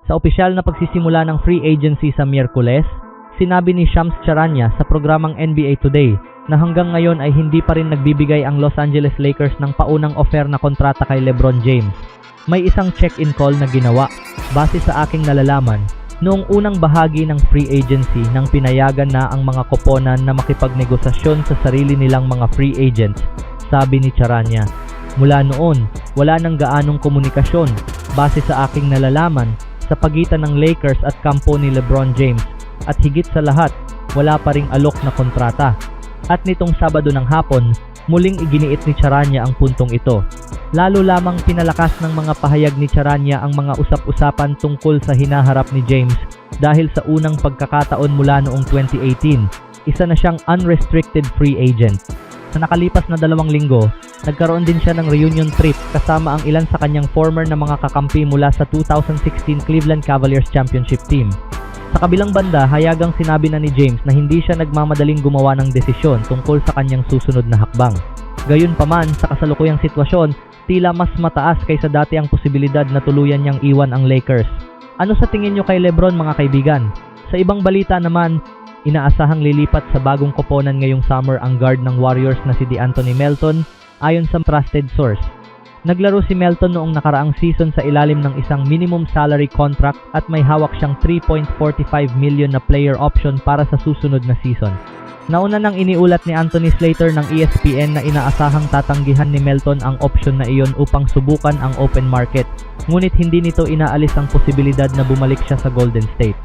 Sa opisyal na pagsisimula ng free agency sa Miyerkules, sinabi ni Shams Charania sa programang NBA Today na hanggang ngayon ay hindi pa rin nagbibigay ang Los Angeles Lakers ng paunang offer na kontrata kay LeBron James. May isang check-in call na ginawa base sa aking nalalaman noong unang bahagi ng free agency nang pinayagan na ang mga koponan na makipagnegosasyon sa sarili nilang mga free agents, sabi ni Charania. Mula noon, wala nang gaanong komunikasyon base sa aking nalalaman sa pagitan ng Lakers at kampo ni LeBron James at higit sa lahat, wala pa ring alok na kontrata. At nitong Sabado ng hapon, muling iginiit ni Charania ang puntong ito. Lalo lamang pinalakas ng mga pahayag ni Charania ang mga usap-usapan tungkol sa hinaharap ni James dahil sa unang pagkakataon mula noong 2018, isa na siyang unrestricted free agent. Sa nakalipas na 2 linggo, nagkaroon din siya ng reunion trip kasama ang ilan sa kanyang former na mga kakampi mula sa 2016 Cleveland Cavaliers championship team. Sa kabilang banda, hayagang sinabi na ni James na hindi siya nagmamadaling gumawa ng desisyon tungkol sa kanyang susunod na hakbang. Gayunpaman, sa kasalukuyang sitwasyon, tila mas mataas kaysa dati ang posibilidad na tuluyan niyang iwan ang Lakers. Ano sa tingin niyo kay LeBron, mga kaibigan? Sa ibang balita naman, inaasahang lilipat sa bagong koponan ngayong summer ang guard ng Warriors na si DeAnthony Melton ayon sa trusted source. Naglaro si Melton noong nakaraang season sa ilalim ng isang minimum salary contract at may hawak siyang 3.45 million na player option para sa susunod na season. Nauna nang iniulat ni Anthony Slater ng ESPN na inaasahang tatanggihan ni Melton ang option na iyon upang subukan ang open market, ngunit hindi nito inaalis ang posibilidad na bumalik siya sa Golden State.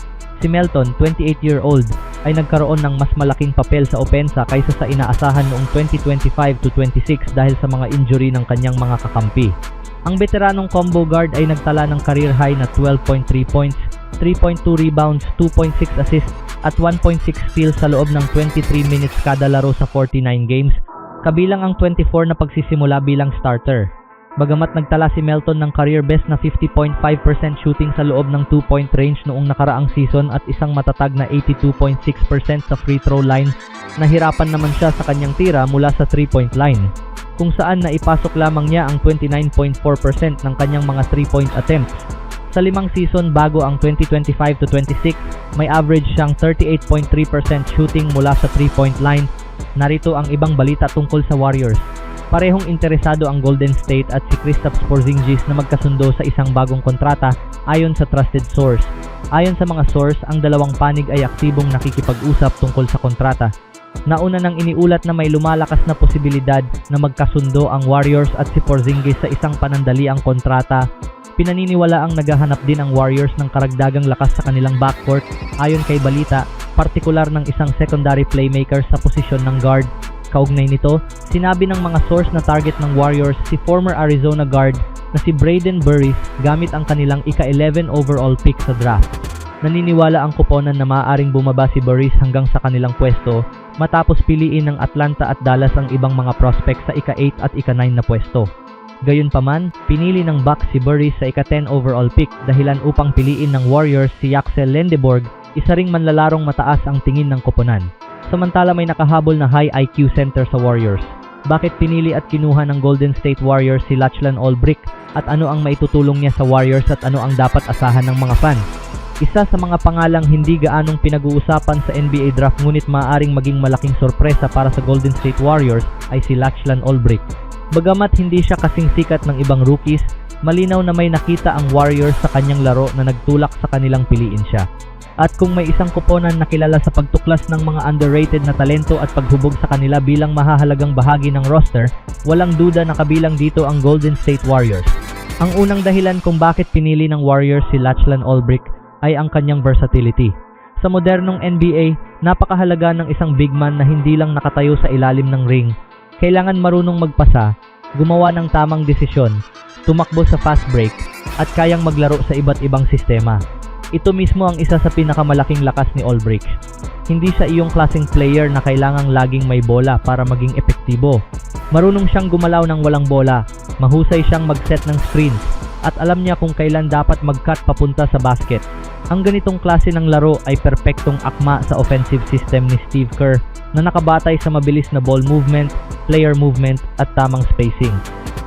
Si Melton, 28-year-old, ay nagkaroon ng mas malaking papel sa opensa kaysa sa inaasahan noong 2025-26 dahil sa mga injury ng kanyang mga kakampi. Ang veteranong combo guard ay nagtala ng career high na 12.3 points, 3.2 rebounds, 2.6 assists at 1.6 steals sa loob ng 23 minutes kada laro sa 49 games, kabilang ang 24 na pagsisimula bilang starter. Bagamat nagtala si Melton ng career best na 50.5% shooting sa loob ng 2-point range noong nakaraang season at isang matatag na 82.6% sa free throw line, nahirapan naman siya sa kanyang tira mula sa 3-point line, kung saan naipasok lamang niya ang 29.4% ng kanyang mga 3-point attempts. Sa 5 season bago ang 2025-26, may average siyang 38.3% shooting mula sa 3-point line. Narito ang ibang balita tungkol sa Warriors. Parehong interesado ang Golden State at si Kristaps Porzingis na magkasundo sa isang bagong kontrata ayon sa trusted source. Ayon sa mga source, ang dalawang panig ay aktibong nakikipag-usap tungkol sa kontrata. Nauna nang iniulat na may lumalakas na posibilidad na magkasundo ang Warriors at si Porzingis sa isang panandaliang kontrata. Pinaniniwala ang naghahanap din ang Warriors ng karagdagang lakas sa kanilang backcourt ayon kay balita, partikular ng isang secondary playmaker sa posisyon ng guard. Kaugnay nito, sinabi ng mga source na target ng Warriors si former Arizona guard na si Braden Burris gamit ang kanilang ika-11 overall pick sa draft. Naniniwala ang koponan na maaaring bumaba si Burris hanggang sa kanilang pwesto matapos piliin ng Atlanta at Dallas ang ibang mga prospects sa ika-8 at ika-9 na pwesto. Gayunpaman, pinili ng Bucks si Burris sa ika-10 overall pick dahilan upang piliin ng Warriors si Axel Lendeborg, isa ring manlalarong mataas ang tingin ng koponan. Samantala may nakahabol na high IQ center sa Warriors. Bakit pinili at kinuha ng Golden State Warriors si Lachlan Olbrich at ano ang maitutulong niya sa Warriors at ano ang dapat asahan ng mga fans? Isa sa mga pangalang hindi gaanong pinag-uusapan sa NBA draft ngunit maaaring maging malaking sorpresa para sa Golden State Warriors ay si Lachlan Olbrich. Bagamat hindi siya kasing sikat ng ibang rookies, malinaw na may nakita ang Warriors sa kanyang laro na nagtulak sa kanilang piliin siya. At kung may isang koponan na kilala sa pagtuklas ng mga underrated na talento at paghubog sa kanila bilang mahahalagang bahagi ng roster, walang duda na kabilang dito ang Golden State Warriors. Ang unang dahilan kung bakit pinili ng Warriors si Lachlan Olbrich ay ang kanyang versatility. Sa modernong NBA, napakahalaga ng isang big man na hindi lang nakatayo sa ilalim ng ring. Kailangan marunong magpasa, gumawa ng tamang desisyon, tumakbo sa fast break, at kayang maglaro sa iba't ibang sistema. Ito mismo ang isa sa pinakamalaking lakas ni Olbrich. Hindi siya iyong klaseng player na kailangang laging may bola para maging epektibo. Marunong siyang gumalaw ng walang bola, mahusay siyang mag-set ng screens, at alam niya kung kailan dapat mag-cut papunta sa basket. Ang ganitong klase ng laro ay perpektong akma sa offensive system ni Steve Kerr na nakabatay sa mabilis na ball movement, player movement, at tamang spacing.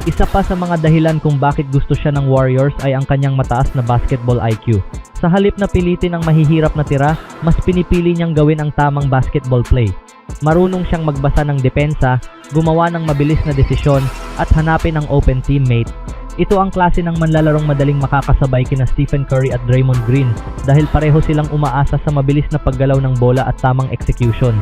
Isa pa sa mga dahilan kung bakit gusto siya ng Warriors ay ang kanyang mataas na basketball IQ. Sa halip na pilitin ang mahihirap na tira, mas pinipili niyang gawin ang tamang basketball play. Marunong siyang magbasa ng depensa, gumawa ng mabilis na desisyon, at hanapin ang open teammate. Ito ang klase ng manlalarong madaling makakasabay kina Stephen Curry at Draymond Green dahil pareho silang umaasa sa mabilis na paggalaw ng bola at tamang execution.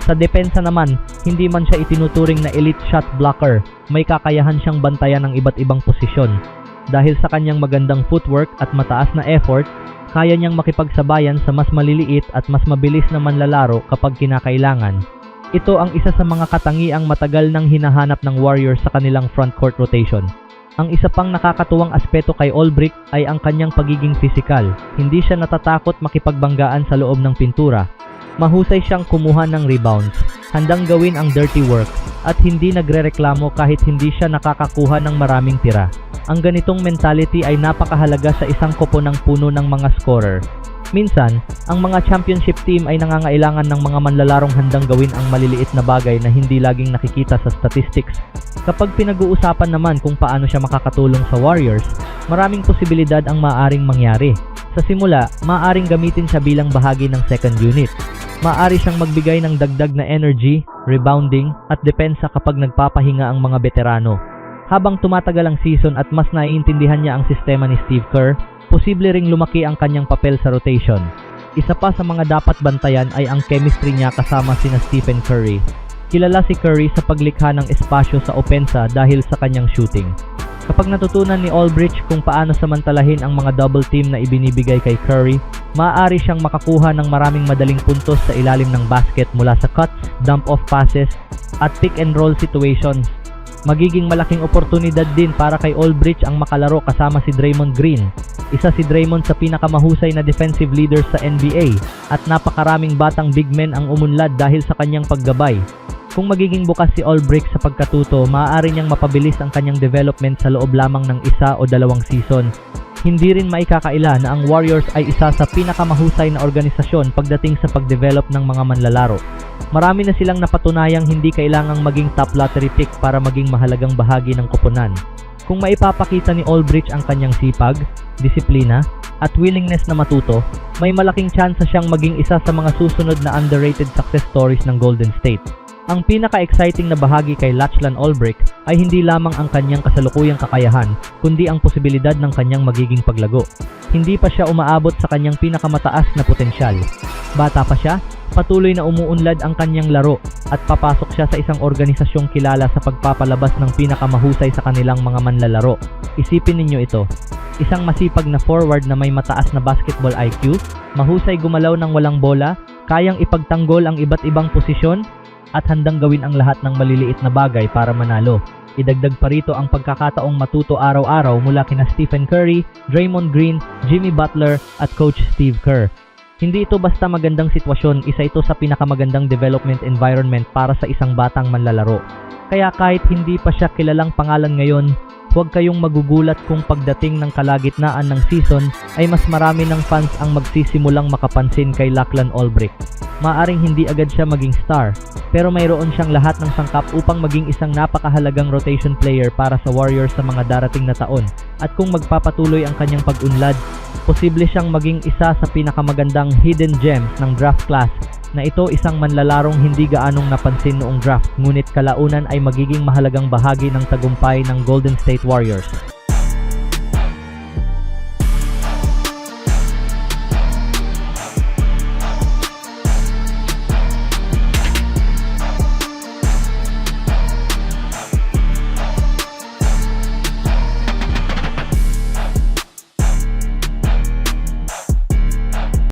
Sa depensa naman, hindi man siya itinuturing na elite shot blocker, may kakayahan siyang bantayan ng iba't ibang posisyon. Dahil sa kanyang magandang footwork at mataas na effort, kaya niyang makipagsabayan sa mas maliliit at mas mabilis na manlalaro kapag kinakailangan. Ito ang isa sa mga katangiang matagal nang hinahanap ng Warriors sa kanilang frontcourt rotation. Ang isa pang nakakatuwang aspeto kay Olbrich ay ang kanyang pagiging pisikal. Hindi siya natatakot makipagbanggaan sa loob ng pintura. Mahusay siyang kumuha ng rebounds, handang gawin ang dirty work, at hindi nagrereklamo kahit hindi siya nakakakuha ng maraming tira. Ang ganitong mentality ay napakahalaga sa isang koponang puno ng mga scorer. Minsan, ang mga championship team ay nangangailangan ng mga manlalarong handang gawin ang maliliit na bagay na hindi laging nakikita sa statistics. Kapag pinag-uusapan naman kung paano siya makakatulong sa Warriors, maraming posibilidad ang maaaring mangyari. Sa simula, maaaring gamitin siya bilang bahagi ng second unit. Maaari siyang magbigay ng dagdag na energy, rebounding, at depensa kapag nagpapahinga ang mga veterano. Habang tumatagal ang season at mas naiintindihan niya ang sistema ni Steve Kerr, posible ring lumaki ang kanyang papel sa rotation. Isa pa sa mga dapat bantayan ay ang chemistry niya kasama sina Stephen Curry. Kilala si Curry sa paglikha ng espasyo sa opensa dahil sa kanyang shooting. Kapag natutunan ni Olbrich kung paano samantalahin ang mga double team na ibinibigay kay Curry, maaari siyang makakuha ng maraming madaling puntos sa ilalim ng basket mula sa cuts, dump-off passes, at pick-and-roll situations. Magiging malaking oportunidad din para kay Olbrich ang makalaro kasama si Draymond Green. Isa si Draymond sa pinakamahusay na defensive leaders sa NBA at napakaraming batang big men ang umunlad dahil sa kanyang paggabay. Kung magiging bukas si Olbrich sa pagkatuto, maaari niyang mapabilis ang kanyang development sa loob lamang ng 1 o 2 season. Hindi rin maikakaila na ang Warriors ay isa sa pinakamahusay na organisasyon pagdating sa pagdevelop ng mga manlalaro. Marami na silang napatunayang hindi kailangang maging top lottery pick para maging mahalagang bahagi ng koponan. Kung maipapakita ni Olbrich ang kanyang sipag, disiplina, at willingness na matuto, may malaking tsansa siyang maging isa sa mga susunod na underrated success stories ng Golden State. Ang pinaka-exciting na bahagi kay Lachlan Olbrich ay hindi lamang ang kanyang kasalukuyang kakayahan, kundi ang posibilidad ng kanyang magiging paglago. Hindi pa siya umaabot sa kanyang pinakamataas na potensyal. Bata pa siya, patuloy na umuunlad ang kanyang laro at papasok siya sa isang organisasyong kilala sa pagpapalabas ng pinakamahusay sa kanilang mga manlalaro. Isipin ninyo ito. Isang masipag na forward na may mataas na basketball IQ, mahusay gumalaw ng walang bola, kayang ipagtanggol ang iba't ibang posisyon, at handang gawin ang lahat ng maliliit na bagay para manalo. Idagdag pa rito ang pagkakataong matuto araw-araw mula kina Stephen Curry, Draymond Green, Jimmy Butler at Coach Steve Kerr. Hindi ito basta magandang sitwasyon, isa ito sa pinakamagandang development environment para sa isang batang manlalaro. Kaya kahit hindi pa siya kilalang pangalan ngayon, huwag kayong magugulat kung pagdating ng kalagitnaan ng season ay mas marami ng fans ang magsisimulang makapansin kay Lachlan Olbrich. Maaring hindi agad siya maging star, pero mayroon siyang lahat ng sangkap upang maging isang napakahalagang rotation player para sa Warriors sa mga darating na taon. At kung magpapatuloy ang kanyang pag-unlad, posible siyang maging isa sa pinakamagandang hidden gems ng draft class na ito isang manlalarong hindi gaanong napansin noong draft ngunit kalaunan ay magiging mahalagang bahagi ng tagumpay ng Golden State Warriors.